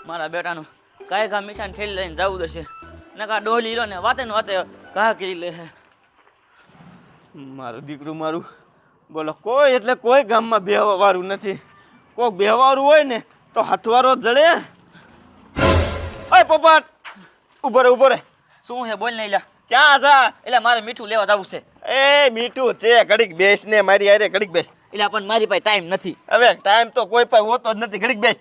મારા બેટાનું કાંઈ ઘા મીઠાને ઠેલી લઈને જવું દશે નકા ડોલી રહ્યો ને વાતે ને વાતે ઘા કરી લે. મારું દીકરું મારું બોલો કોઈ એટલે કોઈ ગામમાં બેહવાવાળું નથી. કોઈક બેહવાળું હોય ને તો હાથવારો જડે. ઓય પોપટ ઉભો રે. શું હે બોલ નહીં લ્યા. ક્યાં જા? એટલે મારે મીઠું લેવા જવું છે. એ મીઠું છે ઘડીક બેસ ને મારી હારે ઘડીક બેસ. એટલે પણ મારી પાસે ટાઈમ નથી. હવે ટાઈમ તો કોઈ પાસે હોતો જ નથી. ઘડીક બેસ.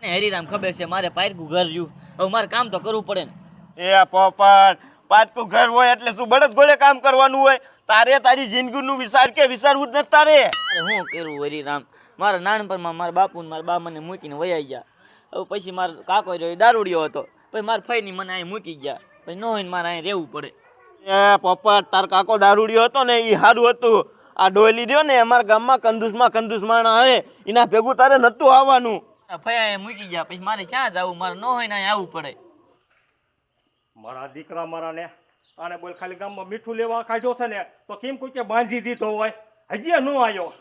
ને હરીરામ ખબર છે મારે પાયરકું ઘર રહ્યું. હવે મારે કામ તો કરવું પડે ને. એ પોપટ પાટકું ઘર હોય એટલે શું બળદ ગોળે કામ કરવાનું હોય? તારે તારી જિંદગીનું વિચાર કે વિચારવું જ નથી તારે? અરે હું કરું હરીરામ, મારા નાનપણમાં મારા બાપુ ને મારા બા મને મૂકીને વયા ગયા. હવે પછી મારો કાકો રહ્યો એ દારૂડિયો હતો. પછી મારા ફઈની મને અહીં મૂકી ગયા. પછી ન હોય ને મારે અહીં રહેવું પડે. એ પોપટ તાર કાકો દારૂડિયો હતો ને એ સારું હતું. આ ડોયલી રહ્યો ને અમારા ગામમાં કંદુસ માણા હે એના ભેગું તારે નતું આવવાનું. ફયા અહીં મૂકી ગયા પછી મારે ક્યાં જવું? મારે ન હોય ને અહીં આવવું પડે. મારા દીકરા મારા ને આને બોલ ખાલી ગામમાં મીઠું લેવા કાઢ્યો છે ને તો કેમ કોઈ કે બાંધી દીધો હોય? હજી ન આવ્યો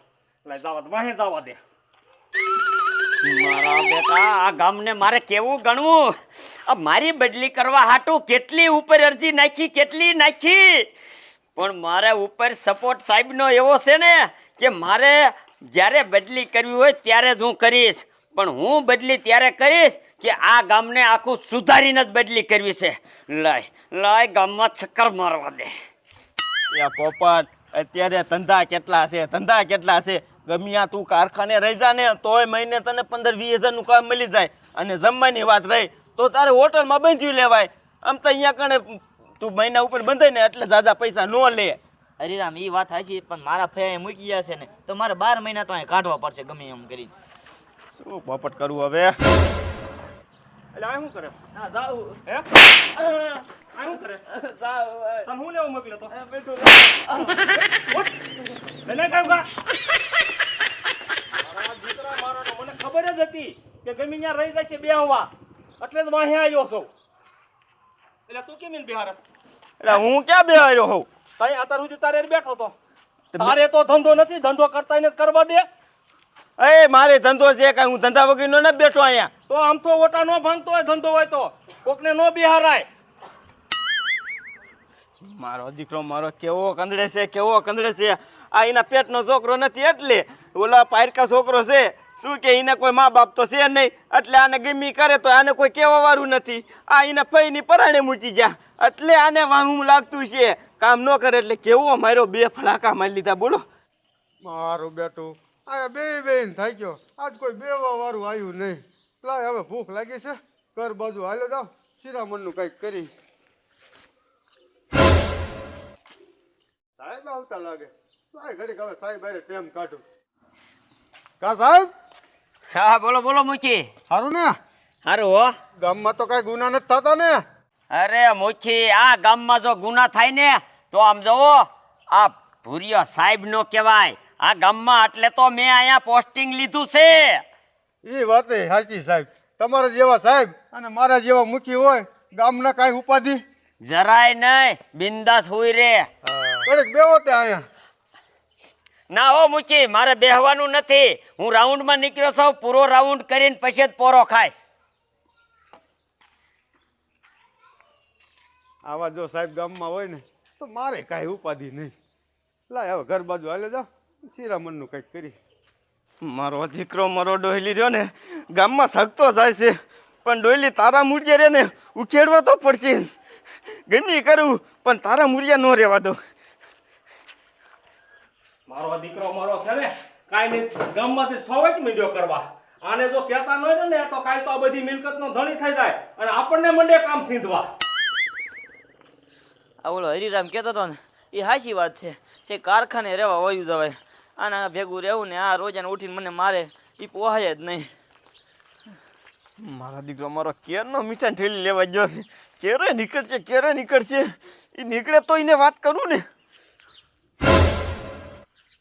એટલે જવા દે, વાહે જવા દે. મારા બેટા આ ગામને મારે કેવું ગણવું? આ મારી બદલી કરવા હાટું કેટલી ઉપર અરજી નાખી, કેટલી નાખી, પણ મારે ઉપર સપોર્ટ સાહેબનો એવો છે ને કે મારે જ્યારે બદલી કરવી હોય ત્યારે જ હું કરીશ. પણ હું બદલી ત્યારે કરીશ કે આ ગામને આખું સુધારીને જ બદલી કરવી છે. લાય ગામમાં ચક્કર મારવા દે. એ પોપટ અત્યારે ધંધા કેટલા છે? ગમ્યા તું કારખાને રહી જા ને તોય મહિને તને 15-20 હજારનું કામ મળી જાય. અને જમવાની વાત રહી તો તારે હોટલમાં બંધી લેવાય. આમ તો અહીંયા કણે તું મહિના ઉપર બંધાય ને એટલે જાજા પૈસા ન લે. હરીરામ એ વાત સાચી, પણ મારા ફયા મૂકી ગયા છે ને તો મારે 12 મહિના તો અહીં કાઢવા પડશે ગમે એમ કરી. શું પોપટ કરવું હવે? એટલે આ શું કરે? હા જાવ હે આ શું કરે? જાવ તને હું લેવા મોકલ્યો તો? એને કામ કા મારા દીકરા મારાનો મને ખબર જ હતી કે ગમી ત્યાં રહી જાય છે બેહવા, એટલે જ વાહે આવ્યો છું. એટલે તું કેમ એને બિહારસ? એટલે હું ક્યાં બેહાર્યો હોઉં? તાઈ અત્યાર સુધી તારે બેઠો તો તારે તો ધંધો નથી, ધંધો કરતા એને કરવા દે. એ મારે ધંધો છે કાંઈ? હું ધંધા વગરનો નથી બેઠો અહીંયા. તો આમ તો ઓટા નો ભાંગતો હોય ધંધો હોય તો કોકને નો બિહારાય. મારો દીકરો મારો કેવો કંદડે છે. આ એના પેટનો છોકરો નથી એટલે ઓલા પાયરકા છોકરો છે. શું કે એને કોઈ મા બાપ તો છે નહીં એટલે આને ગમી કરે તો આને કોઈ કહેવા વાળું નથી. આ એના ફઈની પરાણે મૂકી ગયા એટલે આને વાહું લાગતું છે. કામ ન કરે એટલે કેવો મારો 2 ફલાકા મારી લીધા. બોલો મારું બેટું આ બેન થઈ ગયો. આજ કોઈ બેવા વાળું આવ્યું નહીં. લાય હવે ભૂખ લાગી છે, ઘર બાજુ હાલો જાવ શિરામણનું કંઈક કરી. સાહેબ આવતા લાગે. લાય ઘડીક હવે સાહેબ અરે ટેમ કાઢું. કા સાહેબ? હા બોલો બોલો મુખી. સારું ને? સારું હો. ગામમાં તો કઈ ગુના નથી થતા ને? અરે મુખી આ ગામમાં જો ગુના થાય ને તો આમ જુઓ આ ભૂરિયો સાહેબ નો કહેવાય આ ગામમાં, એટલે તો મેં અહીંયા પોસ્ટિંગ લીધું છે. એ વાત સાચી સાહેબ. તમારા જેવા સાહેબ અને મારા જેવા મુખી હોય ગામના કાંઈ ઉપાધિ જરાય નહીં, બિંદાસ હુઈ રે. ઘડીક બેવો તે અહીંયા. ના હો મુખી મારે બેહવાનું નથી. હું રાઉન્ડમાં નીકળ્યો છું, પૂરો રાઉન્ડ કરીને પછી જ પોરો ખાઈશ. આવા જો સાહેબ ગામમાં હોય ને તો મારે કાંઈ ઉપાધિ નહીં. લાય હવે ઘર બાજુ હાલે જાઓ શિરામણનું કંઈક કરી. મારો દીકરો મારો ડોયલી રહ્યો ને ગામમાં સગતો જાય છે, પણ ડોયલી તારા મૂળિયા રે ને ઉખેડવા તો પડશે. ગમી કરું પણ તારા મૂળિયા ન રહેવા દો. મારો દીકરો મારો છે ને કાંઈ નહીં ગામમાંથી સવાઈ મીડિયો કરવા. આને જો કહેતા ન હોય ને તો કાંઈ તો આ બધી મિલકતનો ધણી થઈ જાય અને આપણને મંડે કામ સીંધવા. આ ઓલો હરીરામ કહેતો હતો ને એ સાચી વાત છે કારખાને રહેવા વયું જવાય. આના ભેગું રહેવું ને આ રોજાને ઉઠીને મને મારે એ પોહાય જ નહીં. મારા દીકરો મારો કેરનો મિશાન ઠેલી લેવા ગયો છે. ક્યારે નીકળશે એ નીકળે તો એને વાત કરું ને.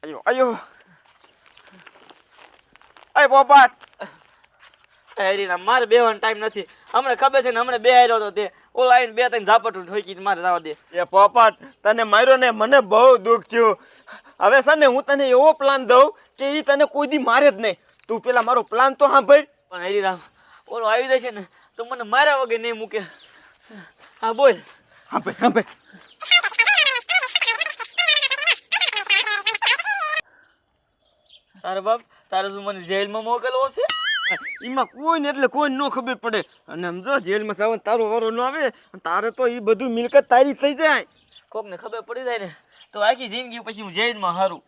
આયો અય પોપટ હરીરામ મારે બેવાનો ટાઈમ નથી. હમણાં ખબર છે ને હમણાં બેહાર્યો હતો તે ઓલા આવીને 2-3 ઝાપટ ઠોકી મારે જવા દે. એ પોપટ તને માર્યો ને મને બહુ દુઃખ થયું. હવે છે ને હું તને એવો પ્લાન દઉં કે એ તને કોઈ દી મારે જ નહીં. તું પેલા મારો પ્લાન તો સાંભળ. પણ હરીરામ ઓલો આવી જાય છે ને તો મને માર્યા વગર નહીં મૂકે. હા બોલ. હા ભાઈ તારા બાપ તારે શું મને જેલમાં મોકલવો છે? એમાં કોઈને એટલે કોઈને ન ખબર પડે. અને સમજો જેલમાં જવાનું તારો વારો ન આવે તારે તો એ બધું મિલકત તારી થઈ જાય. કોકને ખબર પડી જાય ને તો આખી જિંદગી પછી હું જેલમાં હારું.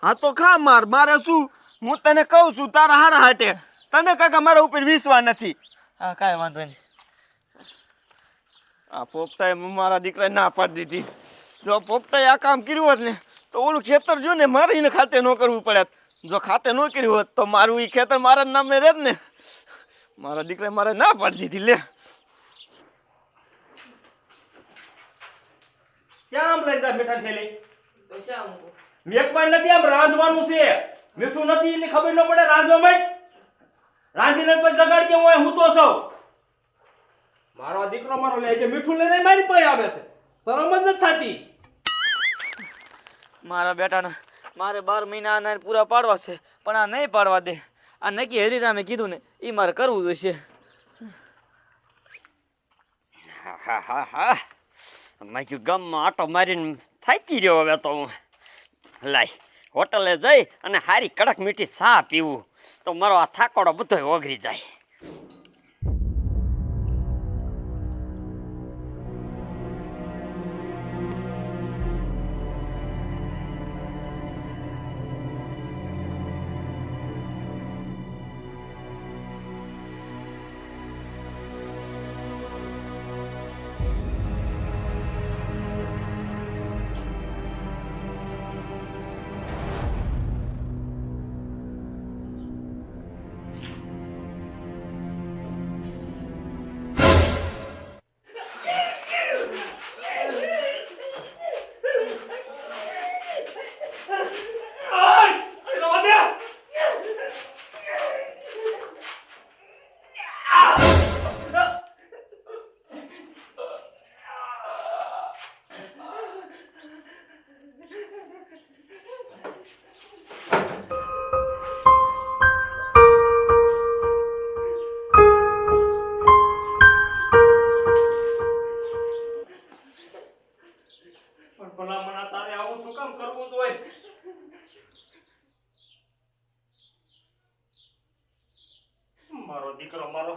હા તો ખા મારે શું, હું તને કહું છું તારા હારા હાટે. તને કાકા મારા ઉપર વિશ્વાસ નથી. હા કાંઈ વાંધો નહીં. આ પોપટાએ મારા દીકરાએ ના પાડી દીધી. જો પોપટાએ આ કામ કર્યું હોત ને તો ઓલું ખેતર જો ને મારે એને ખાતે ન કરવું પડે. જો ખાતે ન કર્યું હોત તો મારું એ ખેતર મારા નામે રહેત ને. મારા દીકરાએ મારે ના પાડી દીધી. લે ક્યાં આમ લઈ જા મીઠા થેલી? તો શા મૂકો? મેકમાં નથી, આમ રાંધવાનું છે. મીઠું નથી એટલે ખબર ન પડે રાંધવા માંડ. રાંધીને પછી જગાડ કે હું તો સૌ મારો દીકરો મારો લે જે મીઠું લઈને મારી પાસે આવે છે. શરમ જ નથી થતી. મારા બેટાના મારે 12 મહિના પૂરા પાડવા છે પણ આ નહીં પાડવા દે. આ નક્કી હરિરામે કીધું ને એ મારે કરવું જોઈશે. હા મેં ગામમાં આટો મારીને થાકી રહ્યો. હવે તો હું લાય હોટલે જઈ અને સારી કડક મીઠી ચા પીવું તો મારો આ થાકોડો બધો ઓગળી જાય. ભલામણા તારે આવું શું કામ કરવું જોઈએ? મારો દીકરો મારો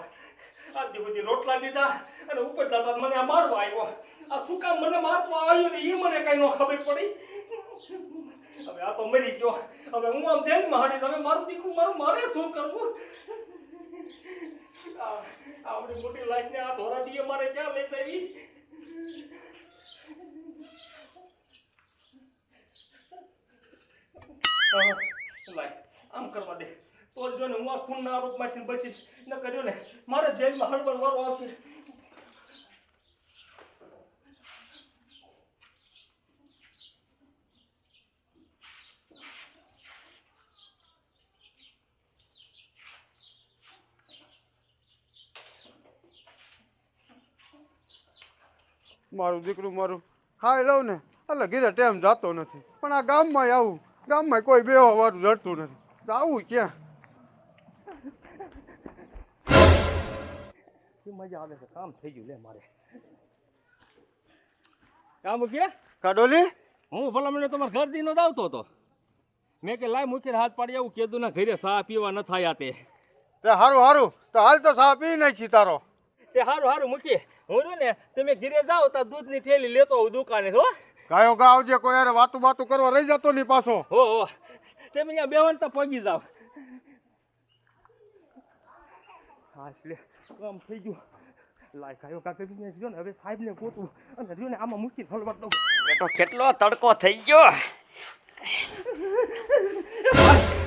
આદી બધી રોટલા દીધા અને ઉપર જતા મને આ મારવા આવ્યો. આ શું કામ મને મારવા આવ્યો ને એ મને કઈ ન ખબર પડી. હવે આ તો મરી ગયો. હવે હું આમ જેલમાં હાડી. હવે મારું દીકરું મારે શું કરવું? આવડી મોટી લાશ ને આ ધોરા દીએ મારે ક્યાં લઈ જવી? લાય આમ કરવા દે તો જ જો ને હું આ ખૂનના આરોપમાંથી બચીશ. ન કર્યો ને મારે જેલમાં હળવળ વારો આવશે. મારું દીકરું મારું ખાઈ લઉં ને એટલે ઘીરે ટાઈમ જતો નથી. પણ આ ગામમાં આવું, ગામમાં કોઈ બેવા વાળું જડતું નથી. આવું ક્યાં? મજા આવે છે. કામ થઈ ગયું લે મારે. કામ કે કાડોલી હું ભલા મને તમારા ઘર દી નો આવતો હતો. મેં કે લાય મૂકીને હાથ પાડી આવું. કીધું ના ઘરે ચા પીવા ન થાય. તે હારું હારું તો હાલ તો સા પી નાખી તારો. તે હારું મૂકી. હું રહ્યો ને તમે ઘરે જાઓ તો દૂધની થેલી લેતો આવું દુકાને. હો ગાયો ગા આવજે. કોઈ યાર વાતું બાતું કરવા રહી જતો નહીં પાછો. હો તમે અહીંયા બેવન તો પગી જાવ. હા લે કામ થઈ ગયું. લાય કાયો કાકે જો ને હવે સાહેબ ને ગોતું અને જો ને આમાં મૂકી હલવા દઉં. બેટો કેટલો તડકો થઈ ગયો.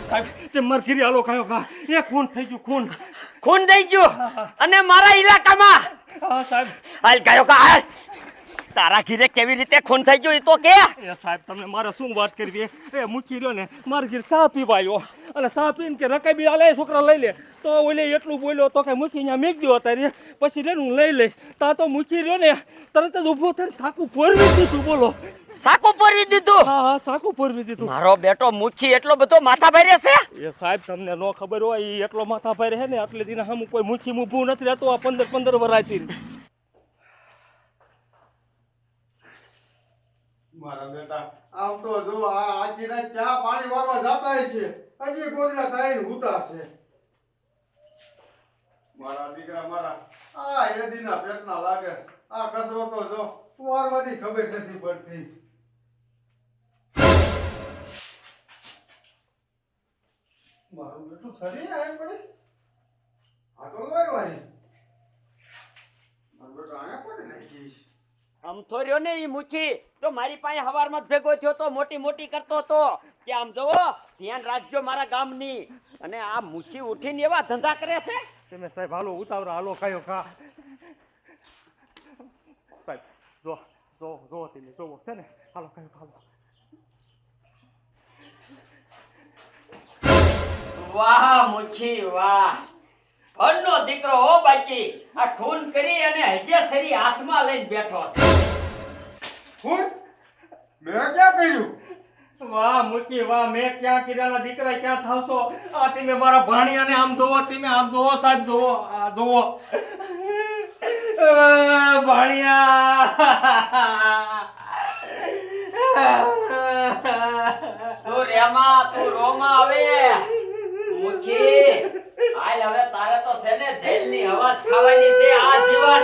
સાહેબ તે મર ઘીરી હાલો કાયો કા. એ ખૂન થઈ ગયું. ખૂન થઈ ગયું અને મારા ઇલાકામાં. હા સાહેબ હાલ કાયો કા હાલ. તારા ઘીરે કેવી રીતે ખૂન થઈ ગયું એ તો કે એ સાહેબ તમને મારે શું વાત કરવી એ મૂકી રહ્યો ને મારે ઘેર ચા પીવા આવ્યો અને ચા પીને કે રકાબી આલે છોકરા લઈ લે તો ઓલે એટલું બોલ્યો તો કે મૂકી અહીંયા મેક દો અત્યારે પછી રે હું લઈ લઈશ તા તો મૂકી રહ્યો ને તરત જ ઊભો થઈને સાકું ફોરવી દીધું બોલો સાકું પરવી દીધું હા હા સાકું ફોરવી દીધું મારો બેટો મુખી એટલો બધો માથા ભારે છે એ સાહેબ તમને ન ખબર હોય ઈ એટલો માથા ભારે છે ને એટલે દિને હમ કોઈ મૂકી ઊભું નથી રહેતો આ 15 વરાયતી મારા બેટા આમ તો જો આ આખી રાત ચા પાણી વારવા જાતા છે હજી ગોદડા ટાઈમ હુતા છે મારા દીકરા મારા આ એદીના પેટના લાગે આ કસરો તો જો વારવાની ખબર નથી પડતી મારું બેટું સરી આય પડી આ તો લોય વાળી મારું બેટું આયા પડે નાખીશ આમ તો રહ્યો ને ઈ મુખી તો મારી પાસે હવારમાં જ ભેગો થયો તો મોટી મોટી કરતો તો કે આમ જોવો ધ્યાન રાખજો મારા ગામની અને આ મુખી ઉઠીને એવા ધંધા કરે છે તમે સાહેબ હાલો ઉતાવળા હાલો કયો ખા સાહેબ જો જો જો તમે જોવો છે ને હાલો કયો હાલો વાહ મુખી વાહ ઘરનો દીકરો હો બાકી આ ખૂન કરી અને હજેસરી હાથમાં લઈને બેઠો છે હું મેં ક્યાં કર્યું વાહ મૂકી વાહ મેં ક્યાં કિરાના દીકરા ક્યાં થાવશો આ તમે મારા ભાણિયાને આમ જોવો તમે આમ જોવો સાહેબ જોવો આ જોવો ભાણિયા તું રેમાં તું રોમાં આવે મુખી હાલ હવે તારે તો છે ને જેલની હવા જ ખાવાની છે આ જીવન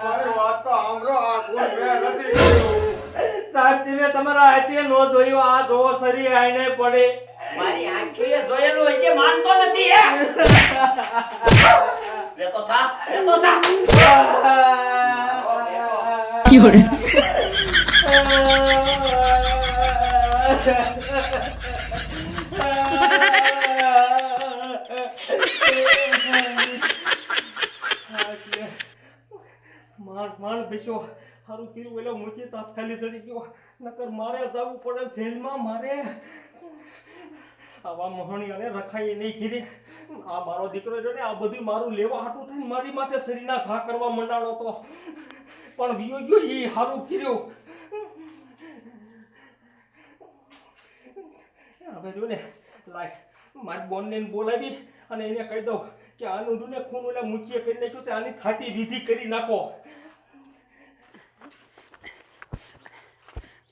અરે વાત તો આમરો આ કોઈ મેં નથી કર્યું સાહેબ તમે તમારા હાથે નો જોયો આ જોવો સરી આઈને પડે મારી આંખોએ જોયેલું હોય કે માનતો નથી હે રેતો થા માર બેસો હારું કીધું એટલે મૂકી તાત્કાલિક ચડી ગયો નકર મારે જવું પડે જેલમાં મારે આવા મોહણીઓને રખાઈ નહીં કીધી આ મારો દીકરો જો ને આ બધું મારું લેવા હાટું થઈને મારી માથે શરીરના ઘા કરવા મંડાણો તો પણ વિયો ગયો એ હારું કર્યું હવે જો ને લાય મારી બોનને બોલાવી અને એને કહી દઉં કે આનું ને ખૂન ઓલા મૂકીએ કરી નાખ્યું છે આની થાટી વિધિ કરી નાખો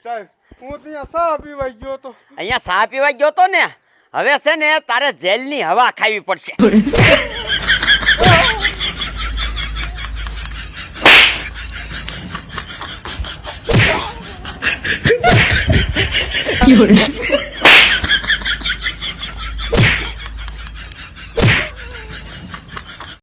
સાહેબ હું ત્યાં સા પીવા ગયો તો અહીંયા સા પીવા ગયો તો ને હવે છે ને તારે જેલની હવા ખાવી પડશે You're